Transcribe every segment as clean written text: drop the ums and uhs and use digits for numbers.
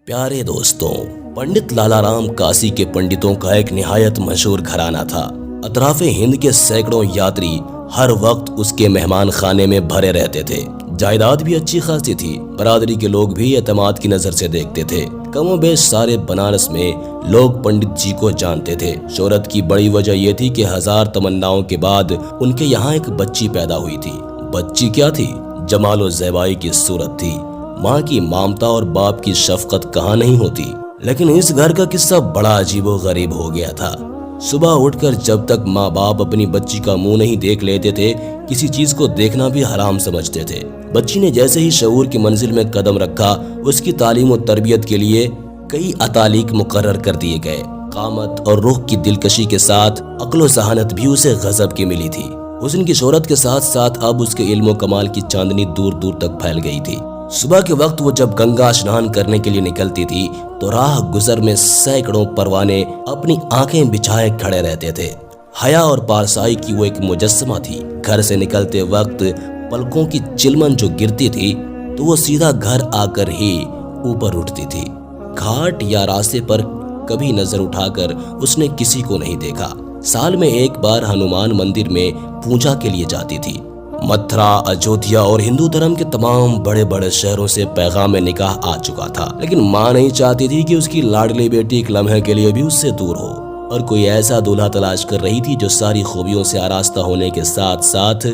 प्यारे दोस्तों, पंडित लाला राम काशी के पंडितों का एक निहायत मशहूर घराना था। अतराफे हिंद के सैकड़ों यात्री हर वक्त उसके मेहमान खाने में भरे रहते थे। जायदाद भी अच्छी खासी थी। बरादरी के लोग भी एतमाद की नजर से देखते थे। कमोबेश सारे बनारस में लोग पंडित जी को जानते थे। शोहरत की बड़ी वजह यह थी कि 1000 तमन्नाओं के बाद उनके यहाँ एक बच्ची पैदा हुई थी। बच्ची क्या थी? जमालो ज़ेबाई की सूरत थी। माँ की ममता और बाप की शफकत कहाँ नहीं होती। लेकिन इस घर का किस्सा बड़ा अजीबो गरीब हो गया था। सुबह उठकर जब तक माँ बाप अपनी बच्ची का मुंह नहीं देख लेते थे, किसी चीज को देखना भी हराम समझते थे। बच्ची ने जैसे ही शऊर की मंजिल में कदम रखा, उसकी तालीम और तरबियत के लिए कई अतालीक मुकर्रर कर दिए गए। कामत और रुख की दिलकशी के साथ अक्ल व ज़हानत भी उसे गजब की मिली थी। हुस्न की शोहरत के साथ साथ अब उसके इल्म कमाल की चांदनी दूर दूर तक फैल गई थी। सुबह के वक्त वो जब गंगा स्नान करने के लिए निकलती थी तो राह गुजर में सैकड़ों परवाने अपनी आंखें बिछाए खड़े रहते थे। हया और पारसाई की वो एक मुजस्समा थी। घर से निकलते वक्त पलकों की चिलमन जो गिरती थी तो वो सीधा घर आकर ही ऊपर उठती थी। घाट या रास्ते पर कभी नजर उठाकर उसने किसी को नहीं देखा। साल में एक बार हनुमान मंदिर में पूजा के लिए जाती थी। मथुरा, अयोध्या और हिंदू धर्म के तमाम बड़े बड़े शहरों से पैगाम निकाह आ चुका था, लेकिन माँ नहीं चाहती थी कि उसकी लाडली बेटी एक लम्हे के लिए भी उससे दूर हो, और कोई ऐसा दूल्हा तलाश कर रही थी जो सारी खूबियों से आरास्ता होने के साथ साथ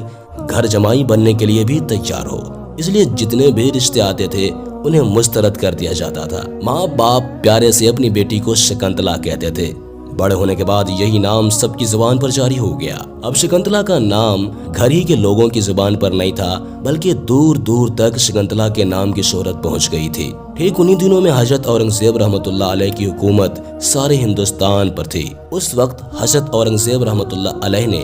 घर जमाई बनने के लिए भी तैयार हो। इसलिए जितने भी रिश्ते आते थे उन्हें मुस्तरद कर दिया जाता था। माँ बाप प्यारे से अपनी बेटी को शकुंतला कहते थे। बड़े होने के बाद यही नाम सबकी जुबान पर जारी हो गया। अब शकुंतला का नाम घर ही के लोगों की जुबान पर नहीं था, बल्कि दूर दूर तक शकुंतला के नाम की शोहरत पहुंच गई थी। ठीक उन्हीं दिनों में हजरत औरंगजेब रहमतुल्लाह अलैह की हुकूमत सारे हिंदुस्तान पर थी। उस वक्त हजरत औरंगजेब रहमतुल्लाह अलैह ने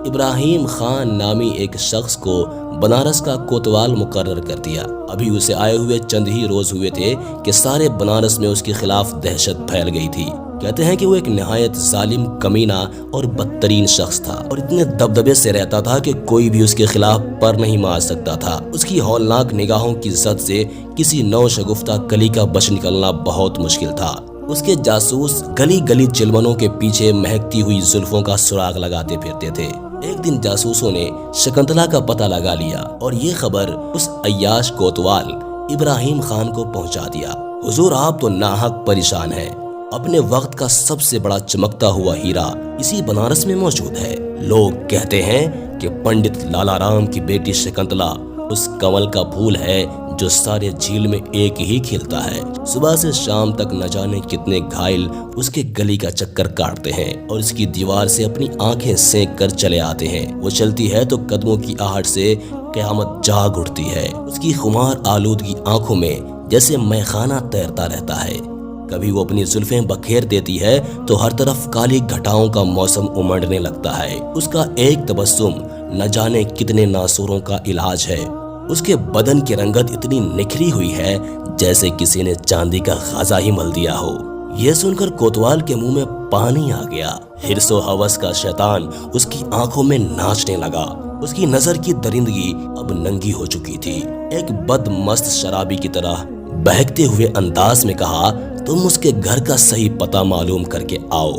इब्राहिम खान नामी एक शख्स को बनारस का कोतवाल मुकर्रर कर दिया। अभी उसे आए हुए चंद ही रोज हुए थे कि सारे बनारस में उसके खिलाफ दहशत फैल गई थी। कहते हैं कि वो एक निहायत जालिम, कमीना और बदतरीन शख्स था और इतने दबदबे से रहता था कि कोई भी उसके खिलाफ पर नहीं मार सकता था। उसकी हौलनाक निगाहों की जद से किसी नौशगुफ्ता कली का बच निकलना बहुत मुश्किल था। उसके जासूस गली गली चिलमनों के पीछे महकती हुई जुल्फों का सुराग लगाते फिरते थे। एक दिन जासूसों ने शकुंतला का पता लगा लिया और ये खबर उस अय्याश कोतवाल इब्राहिम खान को पहुंचा दिया। हुजूर, आप तो नाहक परेशान हैं। अपने वक्त का सबसे बड़ा चमकता हुआ हीरा इसी बनारस में मौजूद है। लोग कहते हैं कि पंडित लाला राम की बेटी शकुंतला उस कमल का फूल है जो सारे झील में एक ही खिलता है। सुबह से शाम तक न जाने कितने घायल उसके गली का चक्कर काटते हैं और इसकी दीवार से अपनी आंखें सेक कर चले आते हैं। वो चलती है तो कदमों की आहट से क़यामत जाग उठती है। उसकी खुमार आलूदगी आंखों में जैसे मैखाना तैरता रहता है। कभी वो अपनी जुल्फें बखेर देती है तो हर तरफ काली घटाओं का मौसम उमड़ने लगता है। उसका एक तबस्सुम न जाने कितने नासूरों का इलाज है। उसके बदन की रंगत इतनी निखरी हुई है जैसे किसी ने चांदी का खाजा ही मल दिया हो। यह सुनकर कोतवाल के मुंह में पानी आ गया। हिर्सो हवस का शैतान उसकी आंखों में नाचने लगा। उसकी नजर की दरिंदगी अब नंगी हो चुकी थी। एक बदमस्त शराबी की तरह बहकते हुए अंदाज में कहा, तुम उसके घर का सही पता मालूम करके आओ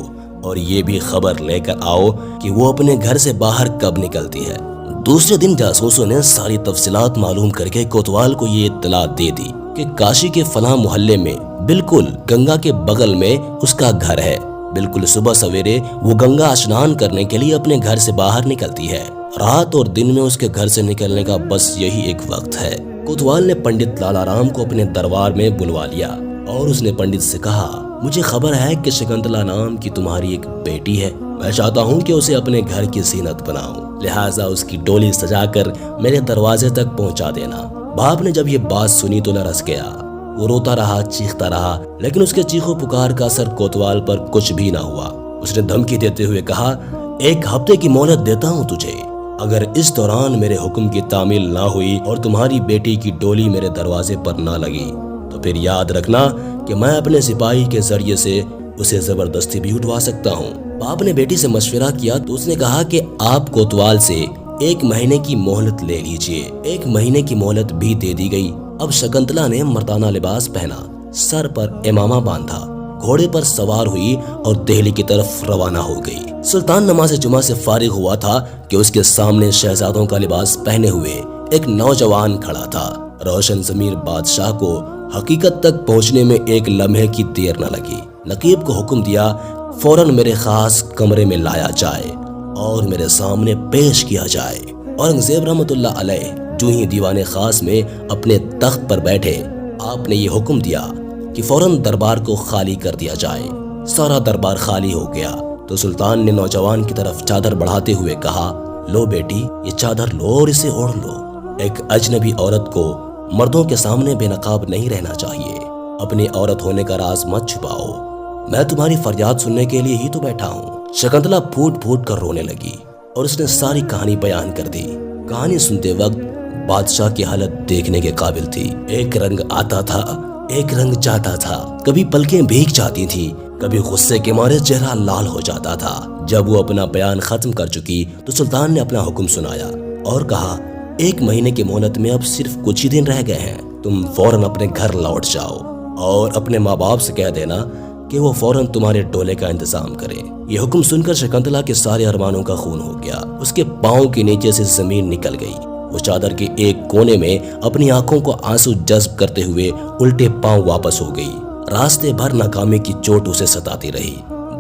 और ये भी खबर लेकर आओ कि वो अपने घर से बाहर कब निकलती है। दूसरे दिन जासूसों ने सारी तफसीलात मालूम करके कोतवाल को ये इत्तला दे दी कि काशी के फलां मोहल्ले में बिल्कुल गंगा के बगल में उसका घर है। बिल्कुल सुबह सवेरे वो गंगा स्नान करने के लिए अपने घर से बाहर निकलती है। रात और दिन में उसके घर से निकलने का बस यही एक वक्त है। कोतवाल ने पंडित लाला राम को अपने दरबार में बुलवा लिया और उसने पंडित से कहा, मुझे खबर है कि शकुंतला नाम की तुम्हारी एक बेटी है। मैं चाहता हूँ कि उसे अपने घर की जीनत बनाऊं, लिहाजा उसकी डोली सजाकर मेरे दरवाजे तक पहुँचा देना। बाप ने जब ये बात सुनी तो लरस गया। वो रोता रहा, चीखता रहा, लेकिन उसके चीखों पुकार का असर कोतवाल पर कुछ भी ना हुआ। उसने धमकी देते हुए कहा, 1 हफ्ते की मोहलत देता हूँ तुझे। अगर इस दौरान मेरे हुक्म की तामील ना हुई और तुम्हारी बेटी की डोली मेरे दरवाजे पर ना लगी तो फिर याद रखना कि मैं अपने सिपाही के जरिए से उसे जबरदस्ती भी उठवा सकता हूँ। बाप ने बेटी से मशवरा किया तो उसने कहा कि आप कोतवाल से 1 महीने की मोहलत ले लीजिए। 1 महीने की मोहलत भी दे दी गई। अब शकुंतला ने मर्दाना लिबास पहना, सर पर इमामा बांधा, घोड़े पर सवार हुई और दिल्ली की तरफ रवाना हो गई। सुल्तान नमाज जुमा से फारिग हुआ था कि उसके सामने शहजादों का लिबास पहने हुए एक नौजवान खड़ा था। रोशन ज़मीर बादशाह को हकीकत तक पहुंचने में एक लम्हे की देर न लगी। नकीब को हुक्म दिया फौरन मेरे खास कमरे में लाया जाए और मेरे सामने पेश किया जाए। औरंगजेब रहमतुल्लाह अलैह जो ही दीवाने खास में अपने तख्त पर बैठे, आपने ये हुक्म दिया कि फौरन दरबार को खाली कर दिया जाए। सारा दरबार खाली हो गया तो सुल्तान ने नौजवान की तरफ चादर बढ़ाते हुए कहा, लो बेटी, ये चादर लो और इसे ओढ़ लो। एक अजनबी औरत को मर्दों के सामने बेनकाब नहीं रहना चाहिए। अपनी औरत होने का राज मत छुपाओ। मैं तुम्हारी फरियाद सुनने के लिए ही तो बैठा हूँ। शकुंतला फूट फूट कर रोने लगी और उसने सारी कहानी बयान कर दी। कहानी सुनते वक्त बादशाह की हालत देखने के काबिल थी। एक रंग आता था, एक रंग जाता था। कभी पलकें भीग जाती थी, कभी गुस्से के मारे चेहरा लाल हो जाता था। जब वो अपना बयान खत्म कर चुकी तो सुल्तान ने अपना हुक्म सुनाया और कहा, 1 महीने की मोहलत में अब सिर्फ कुछ ही दिन रह गए हैं। तुम फौरन अपने घर लौट जाओ और अपने माँ बाप से कह देना कि वो फौरन तुम्हारे डोले का इंतजाम करे। ये हुक्म सुनकर शकुंतला के सारे अरमानों का खून हो गया। उसके पाँव के नीचे से जमीन निकल गई। वो चादर के एक कोने में अपनी आंखों को आंसू जज्ब करते हुए उल्टे पांव वापस हो गई। रास्ते भर नाकामी की चोट उसे सताती रही।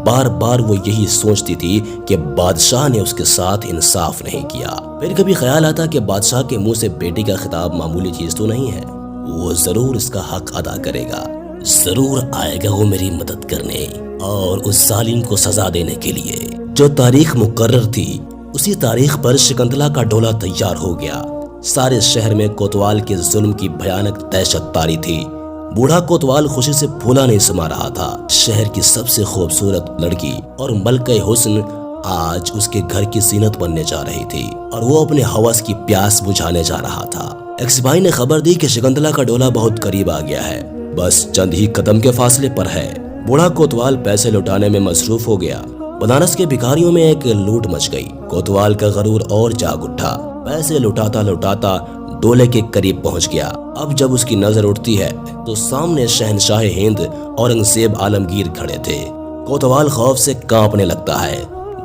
बार बार वो यही सोचती थी कि बादशाह ने उसके साथ इंसाफ नहीं किया। फिर कभी ख्याल आता कि बादशाह के मुंह से बेटी का खिताब मामूली चीज तो नहीं है, वो जरूर इसका हक अदा करेगा। जरूर आएगा वो मेरी मदद करने और उस जालिम को सजा देने के लिए। जो तारीख मुकर्रर थी उसी तारीख पर शकुंतला का डोला तैयार हो गया। सारे शहर में कोतवाल के जुल्म की भयानक दहशत तारी थी। बूढ़ा कोतवाल खुशी से फूला नहीं समा रहा था। शहर की सबसे खूबसूरत लड़की और मलके हुस्न आज उसके घर की जीनत बनने जा रही थी और वो अपने हवस की प्यास बुझाने जा रहा था। एक सिपाही ने खबर दी कि शकुंतला का डोला बहुत करीब आ गया है, बस चंद ही कदम के फासले पर है। बूढ़ा कोतवाल पैसे लुटाने में मसरूफ हो गया। बनारस के भिखारियों में एक लूट मच गई। कोतवाल का गरूर और जाग उठा। पैसे लुटाता लुटाता डोले के करीब पहुंच गया। अब जब उसकी नजर उठती है तो सामने शहनशाह हिंद औरंगजेब आलमगीर खड़े थे। कोतवाल खौफ से कांपने लगता है।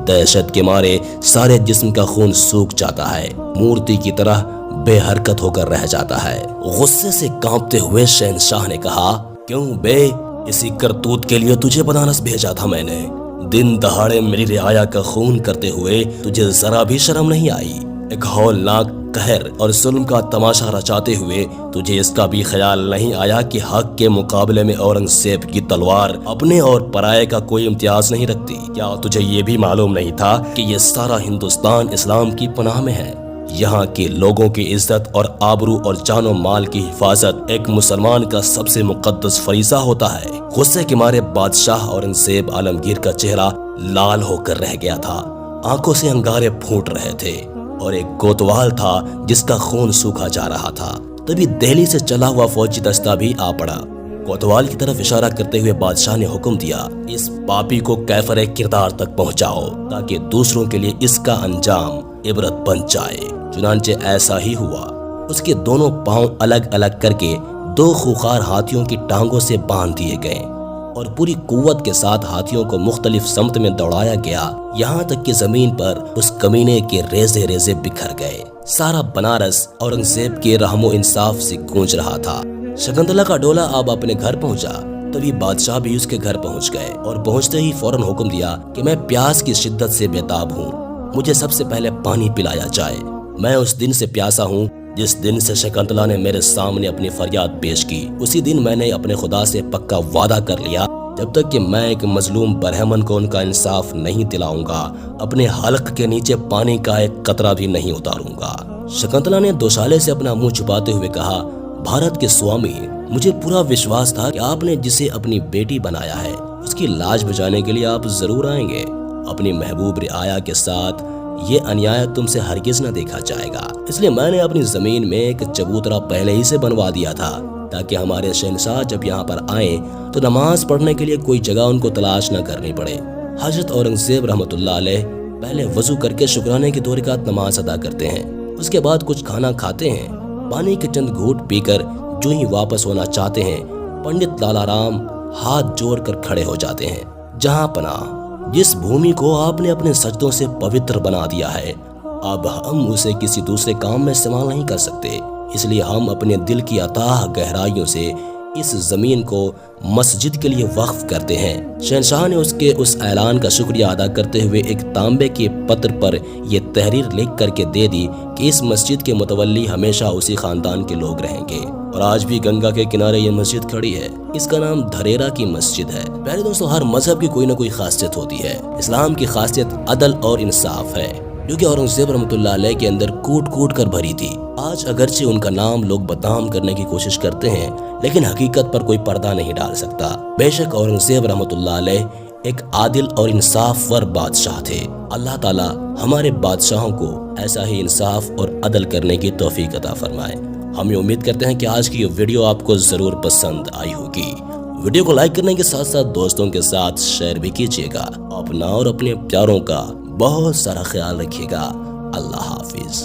दहशत के मारे सारे जिस्म का खून सूख जाता है, मूर्ति की तरह बेहरकत होकर रह जाता है। गुस्से से कांपते हुए शहनशाह ने कहा, क्यों बे, इसी करतूत के लिए तुझे बनारस भेजा था मैंने। दिन दहाड़े मेरी रियाया का खून करते हुए तुझे जरा भी शर्म नहीं आई। एक हौलनाक कहर और जुल्म का तमाशा रचाते हुए तुझे इसका भी ख्याल नहीं आया कि हक के मुकाबले में औरंगजेब की तलवार अपने और पराये का कोई इम्तियाज नहीं रखती। क्या तुझे ये भी मालूम नहीं था कि ये सारा हिंदुस्तान इस्लाम की पनाह में है? यहाँ के लोगों की इज्जत और आबरू और जानो माल की हिफाजत एक मुसलमान का सबसे मुकद्दस फरीज़ा होता है। गुस्से के मारे बादशाह औरंगजेब आलमगीर का चेहरा लाल होकर रह गया था। आंखों से अंगारे फूट रहे थे और एक कोतवाल था जिसका खून सूखा जा रहा था। तभी दिल्ली से चला हुआ फौजी दस्ता भी आ पड़ा। कोतवाल की तरफ इशारा करते हुए बादशाह ने हुक्म दिया, इस पापी को कैफरे किरदार तक पहुंचाओ ताकि दूसरों के लिए इसका अंजाम इबरत बन जाए। चुनांचे ऐसा ही हुआ। उसके दोनों पांव अलग अलग करके 2 खूंखार हाथियों की टांगों से बांध दिए गए और पूरी कुव्वत के साथ हाथियों को मुख्तलिफ समत में दौड़ाया गया, यहाँ तक कि जमीन पर उस कमीने के रेजे रेजे बिखर गए। सारा बनारस औरंगजेब के रहमो इंसाफ से गूंज रहा था। शकुंतला का डोला अब अपने घर पहुंचा। तभी बादशाह भी उसके घर पहुंच गए और पहुंचते ही फौरन हुक्म दिया कि मैं प्यास की शिद्दत से बेताब हूँ, मुझे सबसे पहले पानी पिलाया जाए। मैं उस दिन से प्यासा हूँ जिस दिन से शकुंतला ने मेरे सामने अपनी फरियाद पेश की। उसी दिन मैंने अपने खुदा से पक्का वादा कर लिया, जब तक कि मैं एक मजलूम बरहमन को उनका इंसाफ नहीं दिलाऊंगा, अपने हल्क के नीचे पानी का एक कतरा भी नहीं उतारूंगा। शकुंतला ने दोशाले से अपना मुंह छुपाते हुए कहा, भारत के स्वामी, मुझे पूरा विश्वास था कि आपने जिसे अपनी बेटी बनाया है उसकी लाज बचाने के लिए आप जरूर आएंगे। अपनी महबूब रियाया के साथ ये अन्याय तुमसे हरगिज न देखा जाएगा, इसलिए मैंने अपनी जमीन में एक चबूतरा पहले ही से बनवा दिया था ताकि हमारे शहनशाह जब यहाँ पर आए तो नमाज पढ़ने के लिए कोई जगह उनको तलाश न करनी पड़े। हजरत औरंगजेब रहमतुल्लाह अलैह पहले वजू करके शुक्राने की 2 रकात नमाज अदा करते हैं, उसके बाद कुछ खाना खाते हैं, पानी के चंद घूंट पीकर जो ही वापस होना चाहते हैं पंडित लाला राम हाथ जोड़कर खड़े हो जाते हैं। जहां पनाह, जिस भूमि को आपने अपने सजदों से पवित्र बना दिया है, अब हम उसे किसी दूसरे काम में इस्तेमाल नहीं कर सकते, इसलिए हम अपने दिल की अथाह गहराइयों से इस जमीन को मस्जिद के लिए वक्फ करते हैं। शहंशाह ने उसके उस ऐलान का शुक्रिया अदा करते हुए एक तांबे के पत्र पर यह तहरीर लिख करके दे दी कि इस मस्जिद के मुतवल्ली हमेशा उसी खानदान के लोग रहेंगे। और आज भी गंगा के किनारे ये मस्जिद खड़ी है। इसका नाम धरेरा की मस्जिद है। पहले दोस्तों, हर मजहब की कोई ना कोई खासियत होती है। इस्लाम की खासियत अदल और इंसाफ है, जो कि औरंगजेब रहमतुल्लाह अलैह के अंदर कूट कूट कर भरी थी। आज अगरचे उनका नाम लोग बदनाम करने की कोशिश करते हैं, लेकिन हकीकत पर कोई पर्दा नहीं डाल सकता। बेशक औरंगजेब रहमतुल्लाह अलैह एक आदिल और इंसाफवर बादशाह थे। अल्लाह ताला हमारे बादशाहों को ऐसा ही इंसाफ और अदल करने की तौफीक अता फरमाए। हम ये उम्मीद करते हैं कि आज की ये वीडियो आपको जरूर पसंद आई होगी। वीडियो को लाइक करने के साथ साथ दोस्तों के साथ शेयर भी कीजिएगा। अपना और अपने प्यारों का बहुत सारा ख्याल रखिएगा। अल्लाह हाफिज।